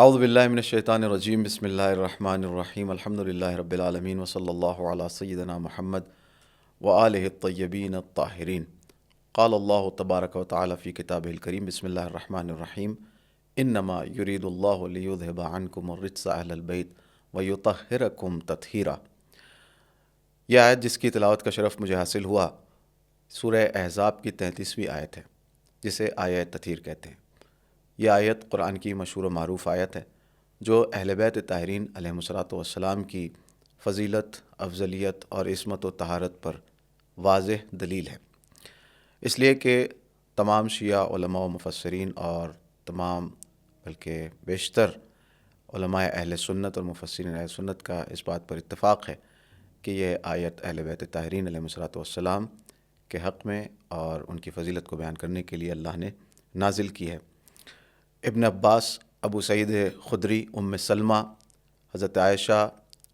اعوذ باللہ من الشیطان الرجیم بسم اللہ الرحمن الرحیم الحمد للہ رب العالمین وصلی اللہ علی سیدنا محمد وآلہ الطیبین الطاہرین قال اللہ تبارک و تعالی فی کتابہ الکریم بسم اللہ الرحمن الرحیم انما یرید اللہ لیذہب عنکم الرجس اہل البیت ویطہرکم تطہیرا۔ یہ آیت جس کی تلاوت کا شرف مجھے حاصل ہوا سورہ احزاب کی 33ویں آیت ہے، جسے آیت تطہیر کہتے ہیں۔ یہ آیت قرآن کی مشہور و معروف آیت ہے جو اہل بیت طاہرین علیہم الصلوۃ والسلام کی فضیلت، افضلیت اور عصمت و طہارت پر واضح دلیل ہے، اس لیے کہ تمام شیعہ علماء و مفسرین اور تمام بلکہ بیشتر علماء اہل سنت اور مفسرین اہل سنت کا اس بات پر اتفاق ہے کہ یہ آیت اہل بیت طاہرین علیہم الصلوۃ والسلام کے حق میں اور ان کی فضیلت کو بیان کرنے کے لیے اللہ نے نازل کی ہے۔ ابن عباس، ابو سعید خدری، ام سلمہ، حضرت عائشہ،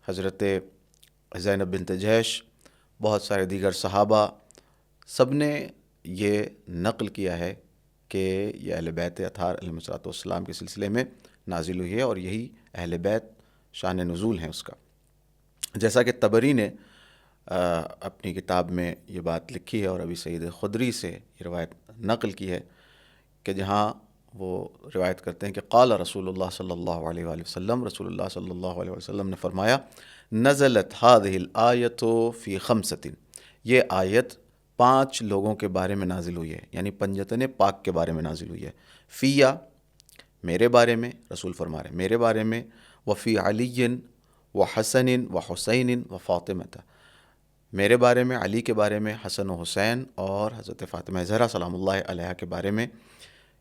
حضرت زینب بنت جحش، بہت سارے دیگر صحابہ، سب نے یہ نقل کیا ہے کہ یہ اہل بیت اطہار علیہم الصلوۃ والسلام کے سلسلے میں نازل ہوئی ہے، اور یہی اہل بیت شان نزول ہیں اس کا۔ جیسا کہ طبری نے اپنی کتاب میں یہ بات لکھی ہے اور ابی سعید خدری سے یہ روایت نقل کی ہے کہ جہاں وہ روایت کرتے ہیں کہ قال رسول اللہ صلی اللہ علیہ وآلہ وسلم، رسول اللہ صلی اللہ علیہ وسلم نے فرمایا نزلت هذه الآیۃ فی خمسۃ، یہ آیت 5 لوگوں کے بارے میں نازل ہوئی ہے، یعنی پنجتن پاک کے بارے میں نازل ہوئی ہے۔ فیہ، میرے بارے میں، رسول فرما رہے ہیں میرے بارے میں، وفی علی و حسن و حسین و فاطمہ، میرے بارے میں، علی کے بارے میں، حسن و حسین اور حضرت فاطمہ زہرا سلام اللہ علیہا کے بارے میں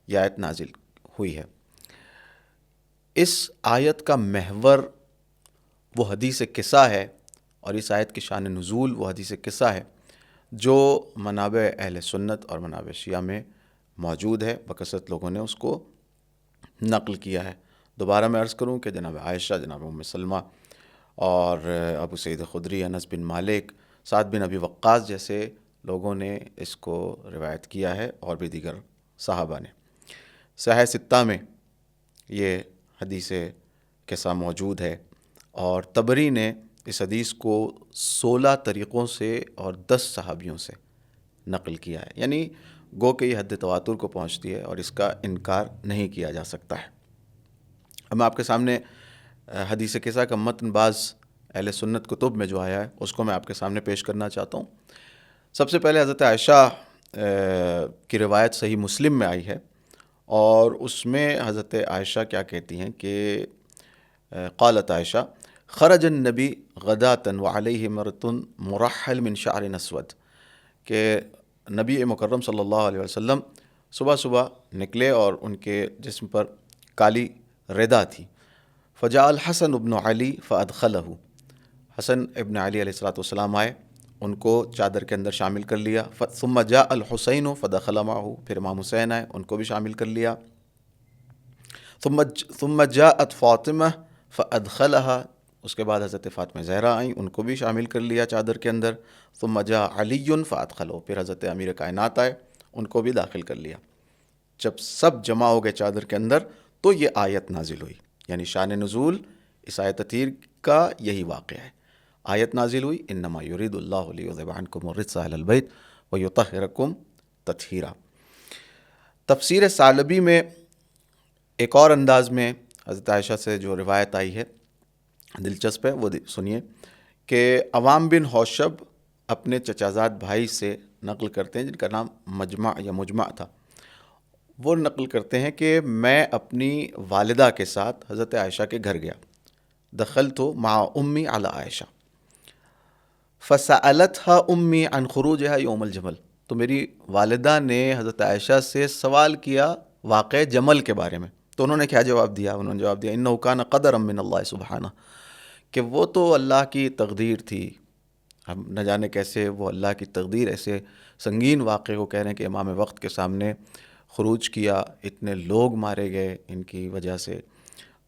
یہ آیت نازل ہوئی ہے۔ اس آیت کا محور وہ حدیث قصہ ہے، اور اس آیت کی شان نزول وہ حدیث قصہ ہے جو منابع اہل سنت اور منابع شیعہ میں موجود ہے، بکثرت لوگوں نے اس کو نقل کیا ہے۔ دوبارہ میں عرض کروں کہ جناب عائشہ، جناب ام سلمہ اور ابو سعید خدری، انس بن مالک، سعد بن ابی وقاص جیسے لوگوں نے اس کو روایت کیا ہے، اور بھی دیگر صحابہ نے۔ صحیح ستہ میں یہ حدیث قصہ موجود ہے، اور طبری نے اس حدیث کو 16 طریقوں سے اور 10 صحابیوں سے نقل کیا ہے، یعنی گو کہ یہ حد تواتر کو پہنچتی ہے اور اس کا انکار نہیں کیا جا سکتا ہے۔ اب میں آپ کے سامنے حدیث قصہ کا متن بعض اہل سنت کتب میں جو آیا ہے اس کو میں آپ کے سامنے پیش کرنا چاہتا ہوں۔ سب سے پہلے حضرت عائشہ کی روایت صحیح مسلم میں آئی ہے، اور اس میں حضرت عائشہ کیا کہتی ہیں کہ قالت عائشہ خرج النبی غداۃ وعلیہ مرۃ مرحل من شعر اسود، کہ نبی مکرم صلی اللہ علیہ وسلم صبح صبح نکلے اور ان کے جسم پر کالی ردا تھی۔ فجاء الحسن ابن علی فادخلہ، حسن ابن علی علیہ الصلوۃ والسلام آئے، ان کو چادر کے اندر شامل کر لیا۔ ثم جاء الحسین فدخل معه، پھر امام حسین آئے، ان کو بھی شامل کر لیا۔ ثم جاءت فاطمہ فادخلها، اس کے بعد حضرت فاطمہ زہرا آئیں، ان کو بھی شامل کر لیا چادر کے اندر۔ ثم جاء علی فادخلہ، پھر حضرت امیر کائنات آئے، ان کو بھی داخل کر لیا۔ جب سب جمع ہو گئے چادر کے اندر تو یہ آیت نازل ہوئی، یعنی شان نزول اس آیت تطہیر کا یہی واقعہ ہے۔ آیت نازل ہوئی انما یرید اللہ لیذہب عنکم الرجس اہل البیت ویطہرکم تطہیرا۔ تفسیر ثعلبی میں ایک اور انداز میں حضرت عائشہ سے جو روایت آئی ہے دلچسپ ہے، وہ سنیے کہ عوام بن حوشب اپنے چچازاد بھائی سے نقل کرتے ہیں جن کا نام مجمع یا مجمع تھا۔ وہ نقل کرتے ہیں کہ میں اپنی والدہ کے ساتھ حضرت عائشہ کے گھر گیا، دخلت مع امی علی عائشہ فسألتها امی عن خروجها یوم الجمل، تو میری والدہ نے حضرت عائشہ سے سوال کیا واقع جمل کے بارے میں، تو انہوں نے کیا جواب دیا؟ انہوں نے جواب دیا انہ کان قدرا من اللہ سبحانہ، کہ وہ تو اللہ کی تقدیر تھی، ہم نہ جانے کیسے وہ اللہ کی تقدیر ایسے سنگین واقعے کو کہہ رہے ہیں کہ امام وقت کے سامنے خروج کیا، اتنے لوگ مارے گئے ان کی وجہ سے،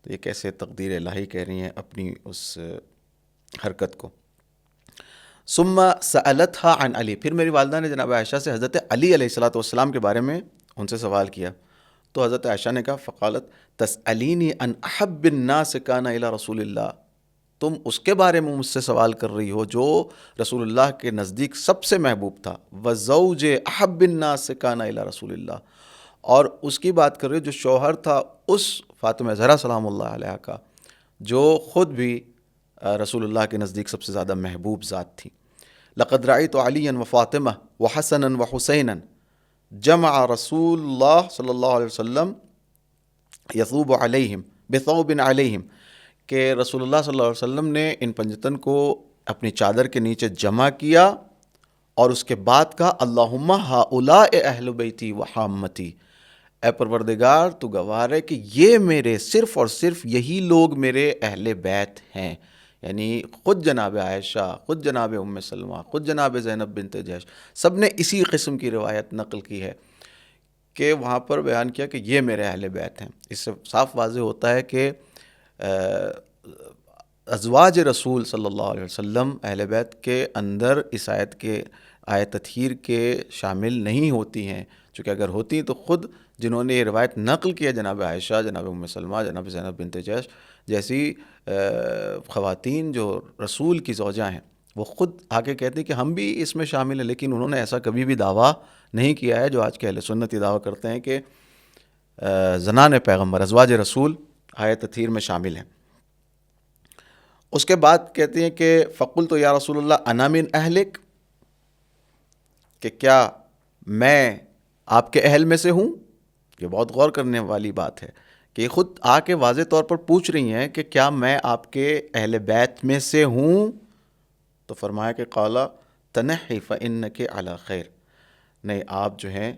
تو یہ کیسے تقدیر الہی کہہ رہی ہیں اپنی اس حرکت کو۔ ثم سألتها عن علی، پھر میری والدہ نے جناب عائشہ سے حضرت علی علیہ الصلوۃ والسلام کے بارے میں ان سے سوال کیا، تو حضرت عائشہ نے کہا فقالت تسألینی ان احب الناس کان الی رسول اللہ، تم اس کے بارے میں مجھ سے سوال کر رہی ہو جو رسول اللہ کے نزدیک سب سے محبوب تھا، وزوج احب الناس کان الی رسول اللہ، اور اس کی بات کر رہی ہو جو شوہر تھا اس فاطمہ زہرا سلام اللہ علیہا کا، جو خود بھی رسول اللہ کے نزدیک سب سے زیادہ محبوب ذات تھی۔ لقد رأيت عليا وفاطمة وحسنا وحسينا جمع رسول اللہ صلی اللہ علیہ وسلم یثوب علیہم بثوب علیہم، کہ رسول اللہ صلی اللہ علیہ وسلم نے ان پنجتن کو اپنی چادر کے نیچے جمع کیا اور اس کے بعد کہا اللہم ہؤلاء اہل بیتی وحامتی، اے پروردگار تو گواہ ہے کہ یہ میرے صرف اور صرف یہی لوگ میرے اہل بیت ہیں، یعنی خود جناب عائشہ، خود جناب ام سلمہ، خود جناب زینب بنت جحش، سب نے اسی قسم کی روایت نقل کی ہے کہ وہاں پر بیان کیا کہ یہ میرے اہل بیت ہیں۔ اس سے صاف واضح ہوتا ہے کہ ازواج رسول صلی اللہ علیہ وسلم اہل بیت کے اندر اس آیت کے آیت تطہیر کے شامل نہیں ہوتی ہیں، چونکہ اگر ہوتی تو خود جنہوں نے یہ روایت نقل کیا جناب عائشہ، جناب ام سلمہ، جناب زینب بنت جحش جیسی خواتین جو رسول کی زوجہ ہیں، وہ خود آ کے کہتی ہیں کہ ہم بھی اس میں شامل ہیں، لیکن انہوں نے ایسا کبھی بھی دعویٰ نہیں کیا ہے جو آج کے اہل سنت یہ دعویٰ کرتے ہیں کہ زنان پیغمبر ازواج رسول آیت تطہیر میں شامل ہیں۔ اس کے بعد کہتے ہیں کہ فقلت یا رسول اللہ انا من اہلک، کہ کیا میں آپ کے اہل میں سے ہوں؟ یہ بہت غور کرنے والی بات ہے کہ یہ خود آ کے واضح طور پر پوچھ رہی ہیں کہ کیا میں آپ کے اہل بیت میں سے ہوں؟ تو فرمایا کہ قال تنحی فانک علی خیر، نہیں آپ جو ہیں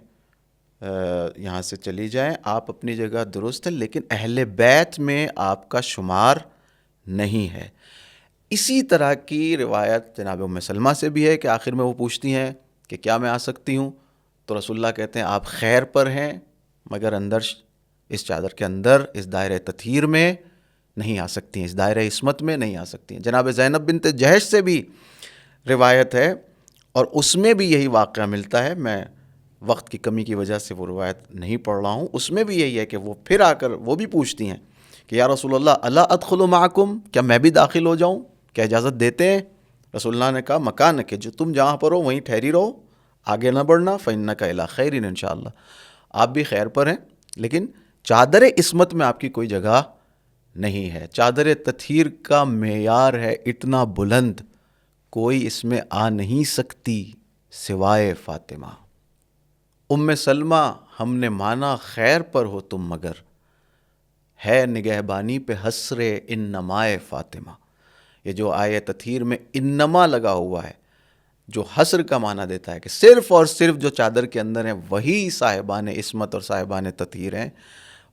یہاں سے چلی جائیں، آپ اپنی جگہ درست ہیں، لیکن اہل بیت میں آپ کا شمار نہیں ہے۔ اسی طرح کی روایت جناب ام سلمہ سے بھی ہے کہ آخر میں وہ پوچھتی ہیں کہ کیا میں آ سکتی ہوں؟ تو رسول اللہ کہتے ہیں آپ خیر پر ہیں، مگر اندر اس چادر کے اندر اس دائرہ تطہیر میں نہیں آ سکتی ہیں، اس دائرہ عصمت میں نہیں آ سکتی ہیں۔ جناب زینب بنت جحش سے بھی روایت ہے اور اس میں بھی یہی واقعہ ملتا ہے، میں وقت کی کمی کی وجہ سے وہ روایت نہیں پڑھ رہا ہوں، اس میں بھی یہی ہے کہ وہ پھر آ کر وہ بھی پوچھتی ہیں کہ یا رسول اللہ الا ادخل معکم، کیا میں بھی داخل ہو جاؤں؟ کیا اجازت دیتے ہیں؟ رسول اللہ نے کہا مکان کہ جو تم جہاں پر ہو وہیں ٹھہری رہو، آگے نہ بڑھنا، فإنک الی خیر انشاءاللہ، آپ بھی خیر پر ہیں، لیکن چادر عصمت میں آپ کی کوئی جگہ نہیں ہے۔ چادر تطہیر کا معیار ہے اتنا بلند، کوئی اس میں آ نہیں سکتی سوائے فاطمہ۔ ام سلمہ ہم نے مانا خیر پر ہو تم، مگر ہے نگہبانی پہ حسر انمائے فاطمہ۔ یہ جو آیت تطہیر میں انما لگا ہوا ہے، جو حسر کا معنی دیتا ہے کہ صرف اور صرف جو چادر کے اندر ہیں وہی صاحبان عصمت اور صاحبان تطہیر ہیں،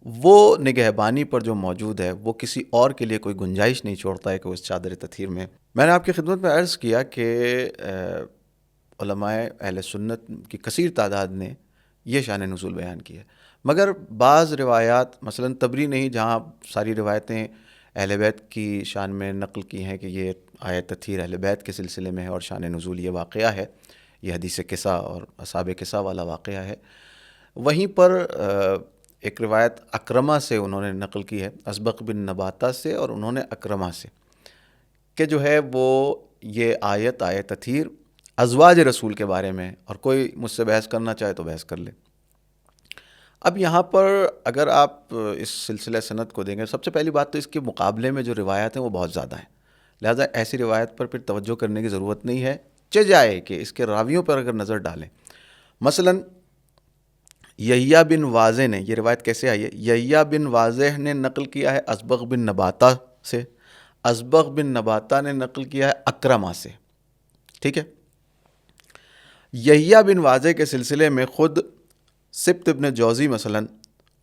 وہ نگہبانی پر جو موجود ہے وہ کسی اور کے لیے کوئی گنجائش نہیں چھوڑتا ہے کہ وہ اس چادر تطہیر میں نے آپ کی خدمت میں عرض کیا کہ علماء اہل سنت کی کثیر تعداد نے یہ شان نزول بیان کی ہے، مگر بعض روایات مثلا تبری نے ہی جہاں ساری روایتیں اہل بیت کی شان میں نقل کی ہیں کہ یہ آیت تطہیر اہل بیت کے سلسلے میں ہے اور شان نزول یہ واقعہ ہے، یہ حدیث قصہ اور اصحاب قصہ والا واقعہ ہے، وہیں پر ایک روایت اکرمہ سے انہوں نے نقل کی ہے، اسبق بن نباتہ سے، اور انہوں نے اکرمہ سے، کہ جو ہے وہ یہ آیت تطہیر ازواج رسول کے بارے میں، اور کوئی مجھ سے بحث کرنا چاہے تو بحث کر لے۔ اب یہاں پر اگر آپ اس سلسلہ سند کو دیں گے، سب سے پہلی بات تو اس کے مقابلے میں جو روایت ہیں وہ بہت زیادہ ہیں، لہٰذا ایسی روایت پر پھر توجہ کرنے کی ضرورت نہیں ہے، جائے کہ اس کے راویوں پر اگر نظر ڈالیں، مثلاً یحییٰ بن واضح نے، یہ روایت کیسے آئی ہے؟ یحییٰ بن واضح نے نقل کیا ہے اسبغ بن نباتہ سے، اسبغ بن نباتہ نے نقل کیا ہے اکرمہ سے، ٹھیک ہے؟ یحییٰ بن واضح کے سلسلے میں خود سبت ابن جوزی مثلاً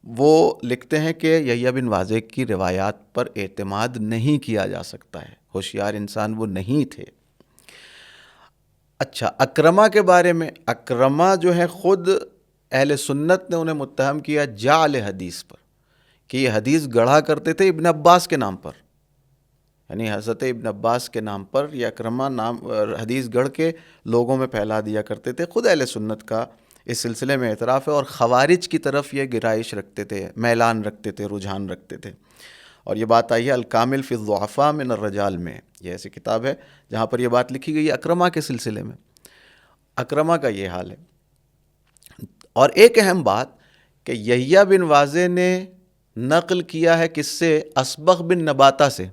وہ لکھتے ہیں کہ یحییٰ بن واضح کی روایات پر اعتماد نہیں کیا جا سکتا ہے، ہوشیار انسان وہ نہیں تھے۔ اچھا، اکرمہ کے بارے میں، اکرمہ جو ہے خود اہل سنت نے انہیں متہم کیا جعل حدیث پر، کہ یہ حدیث گڑھا کرتے تھے ابن عباس کے نام پر، یعنی حضرت ابن عباس کے نام پر یہ اکرمہ نام حدیث گڑھ کے لوگوں میں پھیلا دیا کرتے تھے۔ خود اہل سنت کا اس سلسلے میں اعتراف ہے، اور خوارج کی طرف یہ گرائش رکھتے تھے، میلان رکھتے تھے، رجحان رکھتے تھے. اور یہ بات آئی ہے الکامل فی الضعفاء من الرجال میں. یہ ایسی کتاب ہے جہاں پر یہ بات لکھی گئی ہے اکرمہ کے سلسلے میں. اکرمہ کا یہ حال ہے. اور ایک اہم بات کہ یحییٰ بن واضح نے نقل کیا ہے کس سے؟ اسبغ بن نباتہ سے.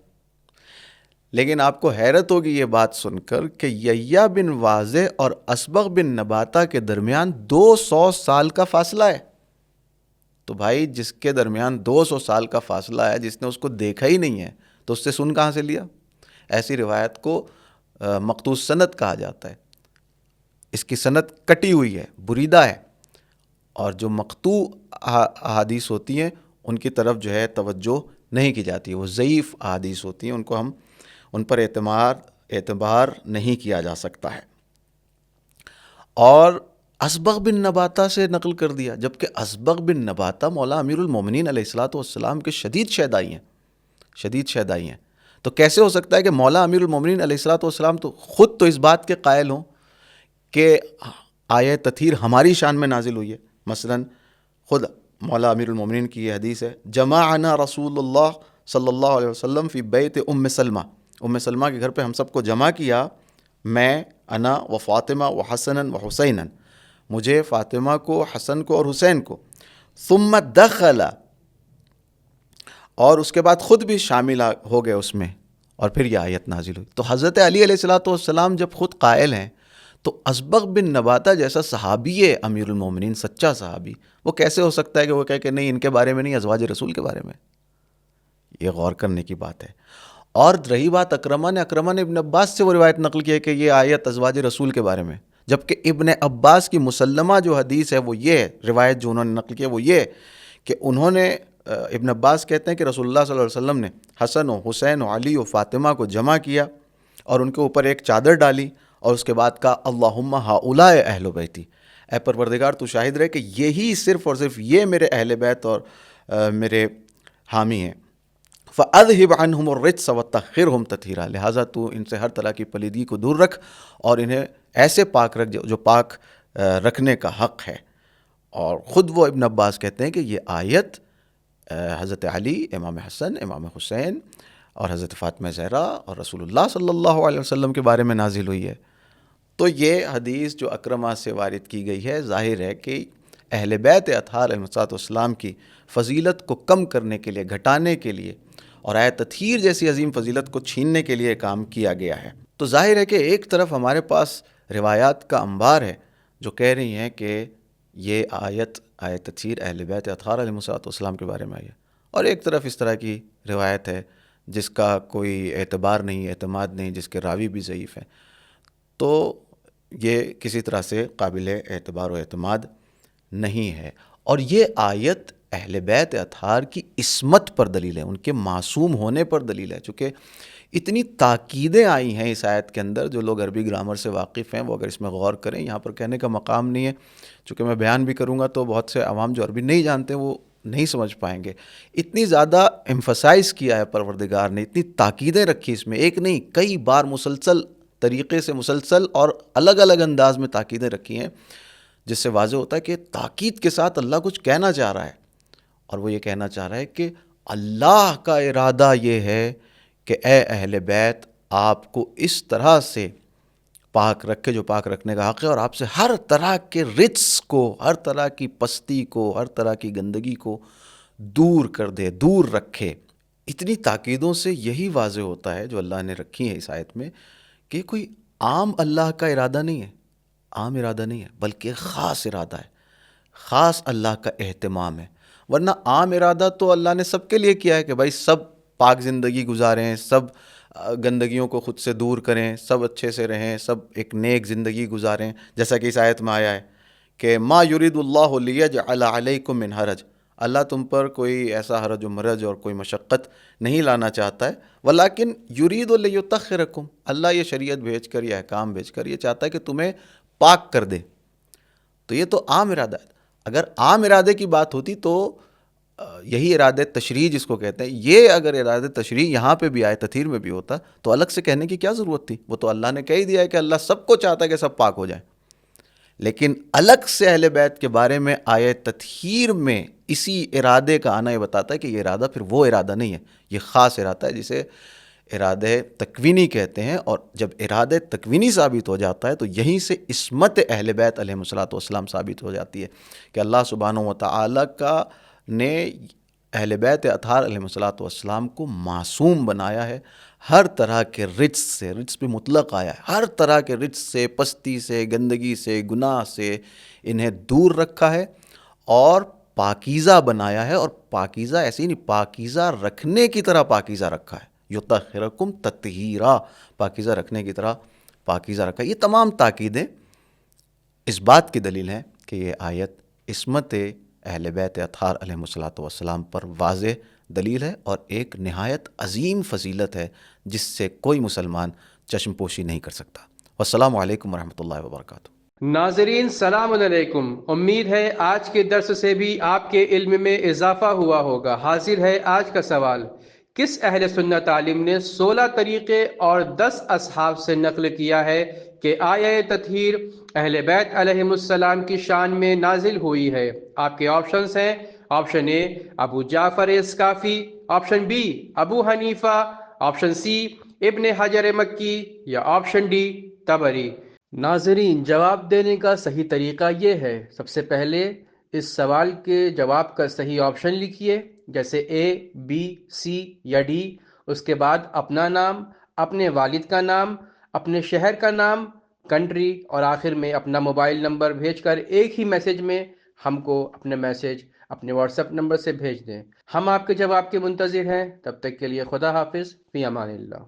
لیکن آپ کو حیرت ہوگی یہ بات سن کر کہ یحییٰ بن واضح اور اسبغ بن نباتہ کے درمیان 200 سال کا فاصلہ ہے. تو بھائی جس کے درمیان 200 سال کا فاصلہ ہے، جس نے اس کو دیکھا ہی نہیں ہے، تو اس سے سن کہاں سے لیا؟ ایسی روایت کو مقطوع سند کہا جاتا ہے. اس کی سند کٹی ہوئی ہے، بریدہ ہے. اور جو مقطوع احادیث ہوتی ہیں ان کی طرف جو ہے توجہ نہیں کی جاتی، وہ ضعیف احادیث ہوتی ہیں، ان پر اعتبار نہیں کیا جا سکتا ہے. اور اسبغ بن نباتہ سے نقل کر دیا، جبکہ اسبغ بن نباتہ مولا امیر المومنین علیہ الصلوۃ والسلام کے شدید شیدائی ہیں. تو کیسے ہو سکتا ہے کہ مولا امیر المومنین علیہ الصلوۃ والسلام تو خود تو اس بات کے قائل ہوں کہ آیت تطہیر ہماری شان میں نازل ہوئی ہے؟ مثلا خود مولا امیر المومنین کی یہ حدیث ہے، جمعنا رسول اللہ صلی اللہ علیہ وسلم فی بیت ام سلمہ کے گھر پہ ہم سب کو جمع کیا، میں، انا و فاطمہ و حسنا و حسینا، مجھے، فاطمہ کو، حسن کو اور حسین کو. ثم دخل، اور اس کے بعد خود بھی شامل ہو گئے اس میں، اور پھر یہ آیت نازل ہوئی. تو حضرت علی علیہ الصلوۃ والسلام جب خود قائل ہیں تو اسبغ بن نباتہ جیسا صحابی ہے امیر المومنین، سچا صحابی، وہ کیسے ہو سکتا ہے کہ وہ کہے کہ نہیں ان کے بارے میں نہیں، ازواج رسول کے بارے میں؟ یہ غور کرنے کی بات ہے. اور رہی بات اکرمہ نے ابن عباس سے وہ روایت نقل کی ہے کہ یہ آیت ازواج رسول کے بارے میں، جبکہ ابن عباس کی مسلمہ جو حدیث ہے وہ یہ ہے، روایت جو انہوں نے نقل کی ہے وہ یہ ہے کہ انہوں نے، ابن عباس کہتے ہیں کہ رسول اللہ صلی اللہ علیہ وسلم نے حسن و حسین و علی و فاطمہ کو جمع کیا اور ان کے اوپر ایک چادر ڈالی، اور اس کے بعد کہا اللہم ہؤلاء اہل بیتی، اے پروردگار تو شاہد رہے کہ یہی صرف اور صرف یہ میرے اہل بیت اور میرے حامی ہیں. فَأَذْهِبْ عَنْهُمُ الرِّجْسَ وَطَهِّرْهُمْ تَطْهِيرًا، لہٰذا تو ان سے ہر طرح کی پلیدگی کو دور رکھ اور انہیں ایسے پاک رکھ جو پاک رکھنے کا حق ہے. اور خود وہ ابن عباس کہتے ہیں کہ یہ آیت حضرت علی، امام حسن، امام حسین اور حضرت فاطمہ زہرا اور رسول اللہ صلی اللہ علیہ وسلم کے بارے میں نازل ہوئی ہے. تو یہ حدیث جو اکرمہ سے وارد کی گئی ہے، ظاہر ہے کہ اہل بیت اطہار علیہ السلام کی فضیلت کو کم کرنے کے لیے، گھٹانے کے لیے، اور آیت تطہیر جیسی عظیم فضیلت کو چھیننے کے لیے کام کیا گیا ہے. تو ظاہر ہے کہ ایک طرف ہمارے پاس روایات کا انبار ہے جو کہہ رہی ہیں کہ یہ آیت تطہیر اہل بیت اطہار علیہ السلام کے بارے میں آئی ہے، اور ایک طرف اس طرح کی روایت ہے جس کا کوئی اعتبار نہیں، اعتماد نہیں، جس کے راوی بھی ضعیف ہیں. تو یہ کسی طرح سے قابل اعتبار و اعتماد نہیں ہے. اور یہ آیت اہل بیت اطہار کی عصمت پر دلیل ہے، ان کے معصوم ہونے پر دلیل ہے. چونکہ اتنی تاکیدیں آئی ہیں اس آیت کے اندر، جو لوگ عربی گرامر سے واقف ہیں وہ اگر اس میں غور کریں، یہاں پر کہنے کا مقام نہیں ہے چونکہ میں بیان بھی کروں گا تو بہت سے عوام جو عربی نہیں جانتے وہ نہیں سمجھ پائیں گے. اتنی زیادہ ایمفسائز کیا ہے پروردگار نے، اتنی تاکیدیں رکھی اس میں، ایک نہیں کئی بار مسلسل طریقے سے، مسلسل اور الگ الگ انداز میں تاکیدیں رکھی ہیں، جس سے واضح ہوتا ہے کہ تاکید کے ساتھ اللہ کچھ کہنا چاہ رہا ہے. اور وہ یہ کہنا چاہ رہا ہے کہ اللہ کا ارادہ یہ ہے کہ اے اہل بیت آپ کو اس طرح سے پاک رکھے جو پاک رکھنے کا حق ہے، اور آپ سے ہر طرح کے رجس کو، ہر طرح کی پستی کو، ہر طرح کی گندگی کو دور کر دے، دور رکھے. اتنی تاکیدوں سے یہی واضح ہوتا ہے جو اللہ نے رکھی ہے اس آیت میں کہ کوئی عام اللہ کا ارادہ نہیں ہے، عام ارادہ نہیں ہے، بلکہ خاص ارادہ ہے، خاص اللہ کا اہتمام ہے. ورنہ عام ارادہ تو اللہ نے سب کے لیے کیا ہے کہ بھائی سب پاک زندگی گزاریں، سب گندگیوں کو خود سے دور کریں، سب اچھے سے رہیں، سب ایک نیک زندگی گزاریں، جیسا کہ اس آیت میں آیا ہے کہ ما یرید اللہ لیجعل علیکم من حرج، اللہ تم پر کوئی ایسا حرج و مرج اور کوئی مشقت نہیں لانا چاہتا ہے، ولیکن یرید لیطہرکم، اللہ یہ شریعت بھیج کر، یہ احکام بھیج کر یہ چاہتا ہے کہ تمہیں پاک کر دے. تو یہ تو عام ارادہ ہے. اگر عام ارادے کی بات ہوتی تو یہی ارادہ تشریع جس کو کہتے ہیں، یہ اگر ارادہ تشریع یہاں پہ بھی آئے، تطہیر میں بھی ہوتا تو الگ سے کہنے کی کیا ضرورت تھی؟ وہ تو اللہ نے کہہ ہی دیا ہے کہ اللہ سب کو چاہتا ہے کہ سب پاک ہو جائیں. لیکن الگ سے اہل بیت کے بارے میں آیت تطہیر میں اسی ارادے کا آنا یہ بتاتا ہے کہ یہ ارادہ پھر وہ ارادہ نہیں ہے، یہ خاص ارادہ ہے جسے ارادہ تکوینی کہتے ہیں، اور جب ارادہ تکوینی ثابت ہو جاتا ہے تو یہیں سے عصمت اہل بیت علیہ الصلوۃ والسلام ثابت ہو جاتی ہے کہ اللہ سبحانہ و تعالیٰ کا نے اہل بیت اطہار علیہ الصلوۃ والسلام کو معصوم بنایا ہے، ہر طرح کے رجس سے، رجس پہ مطلق آیا ہے، ہر طرح کے رجس سے، پستی سے، گندگی سے، گناہ سے انہیں دور رکھا ہے اور پاکیزہ بنایا ہے، اور پاکیزہ ایسی نہیں، پاکیزہ رکھنے کی طرح پاکیزہ رکھا ہے، یطہرکم تطہیرا، پاکیزہ رکھنے کی طرح پاکیزہ رکھا ہے۔ یہ تمام تاکیدیں اس بات کی دلیل ہیں کہ یہ آیت عصمت اہل بیت اطہار علیہ الصلوۃ والسلام پر واضح دلیل ہے اور ایک نہایت عظیم فضیلت ہے جس سے کوئی مسلمان چشم پوشی نہیں کر سکتا۔ والسلام علیکم ورحمۃ اللہ وبرکاتہ۔ ناظرین سلام علیکم، امید ہے آج کے درس سے بھی آپ کے علم میں اضافہ ہوا ہوگا۔ حاضر ہے آج کا سوال، کس اہل سنت عالم نے 16 طریقے اور 10 اصحاب سے نقل کیا ہے کہ آیہ تطہیر اہل بیت علیہم السلام کی شان میں نازل ہوئی ہے؟ آپ کے آپشنز ہیں: option A Abu Jafar Iskafi, option B Abu Hanifa, option C Ibn Hajar مکی، یا آپشن ڈی طبری۔ ناظرین، جواب دینے کا صحیح طریقہ یہ ہے، سب سے پہلے اس سوال کے جواب کا صحیح آپشن لکھیے، جیسے اے، بی، سی یا ڈی۔ اس کے بعد اپنا نام، اپنے والد کا نام، اپنے شہر کا نام، کنٹری، اور آخر میں اپنا موبائل نمبر بھیج کر ایک ہی میسج میں ہم کو اپنے میسج اپنے واٹس ایپ نمبر سے بھیج دیں۔ ہم آپ کے جواب کے منتظر ہیں۔ تب تک کے لیے خدا حافظ، فی امان اللہ۔